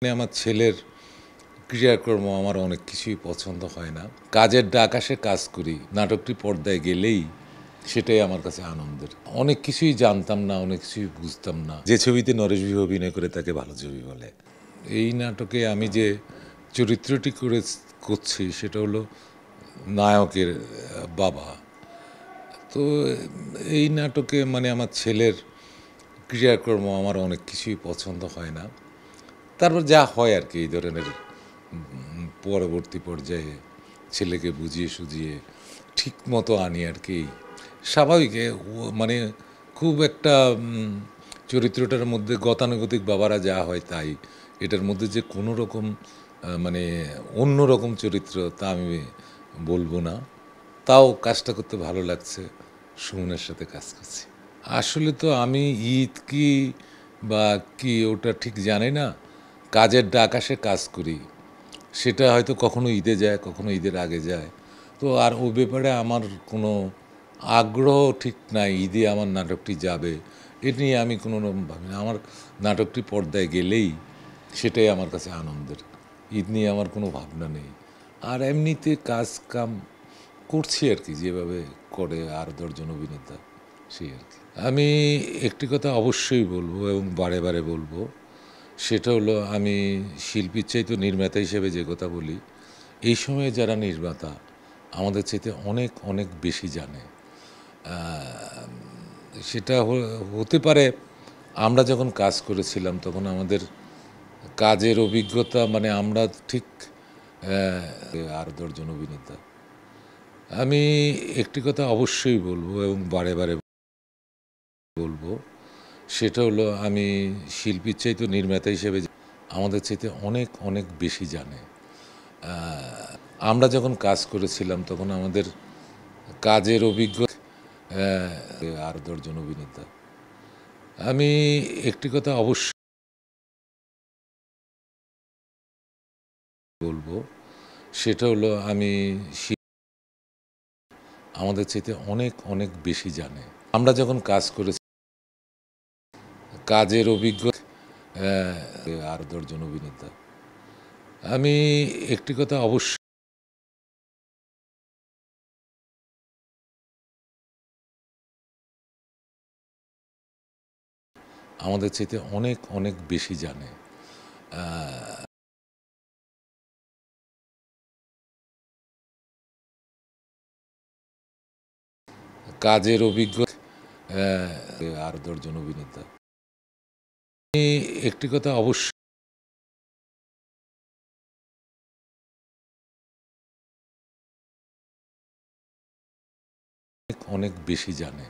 আমার ছেলের ক্রিয়াকর্ম আমার অনেক কিছুই পছন্দ হয় না। কাজের ডাক আসে, কাজ করি। নাটকটি পর্দায় গেলেই সেটাই আমার কাছে আনন্দের। অনেক কিছুই জানতাম না, অনেক কিছুই বুঝতাম না। যে ছবিতে নরেশ বিহু অভিনয় করে তাকে ভালো ছবি বলে। এই নাটকে আমি যে চরিত্রটি করছি সেটা হলো নায়কের বাবা। তো এই নাটকে আমার ছেলের ক্রিয়াকর্ম আমার অনেক কিছুই পছন্দ হয় না। তারপর যা হয় আর কি, এই ধরনের পরবর্তী পর্যায়ে ছেলেকে বুঝিয়ে সুঝিয়ে ঠিক মতো আনি আর কি। স্বাভাবিক খুব একটা চরিত্রটার মধ্যে গতানুগতিক বাবারা যা হয় তাই। এটার মধ্যে যে কোনো রকম অন্য রকম চরিত্র তা আমি বলবো না। তাও কাজটা করতে ভালো লাগছে, সুমনের সাথে কাজ করছি। আসলে তো আমি ঈদ কি বা কি ওটা ঠিক জানি না। কাজের ডাক আসে, কাজ করি। সেটা হয়তো কখনো ঈদে যায়, কখনো ঈদের আগে যায়। তো আর ও ব্যাপারে আমার কোনো আগ্রহ ঠিক নাই। ঈদে আমার নাটকটি যাবে এ নিয়ে আমি কোনো রকম ভাবি না। আমার নাটকটি পর্দায় গেলেই সেটাই আমার কাছে আনন্দের। ঈদ নিয়ে আমার কোনো ভাবনা নেই। আর এমনিতে কাজ কাম করছি আর কি, যেভাবে করে আর 10 জন অভিনেতা, সেই আর কি। আমি একটি কথা অবশ্যই বলবো এবং বারে বারে বলবো, সেটা হলো আমি শিল্পীর চাইতে নির্মাতা হিসেবে যে কথা বলি, এই সময়ে যারা নির্মাতা আমাদের চাইতে অনেক অনেক বেশি জানে। সেটা হতে পারে আমরা যখন কাজ করেছিলাম তখন আমাদের কাজের অভিজ্ঞতা আমরা ঠিক আর 10 জন অভিনেতা। আমি একটি কথা অবশ্যই বলবো এবং বারে বারে বলবো, সেটা হলো আমি শিল্পীর চাইতে নির্মাতা হিসেবে আমাদের চাইতে অনেক অনেক বেশি জানে। আমরা যখন কাজ করেছিলাম তখন আমাদের কাজের অভিজ্ঞতা আর 10 জন অভিনেতা। আমি একটি কথা অবশ্যই বলবো, সেটা হলো আমি আমাদের চাইতে অনেক অনেক বেশি জানে। আমরা যখন কাজ করেছি কাজের অভিজ্ঞতা আর 10 জন অভিনেতা। আমি একটি কথা অবশ্যই আমাদের চাইতে অনেক অনেক বেশি জানে। কাজের অভিজ্ঞতা আর 10 জন অভিনেতা। আমি একটি কথা অবশ্যই অনেক অনেক বেশি জানে।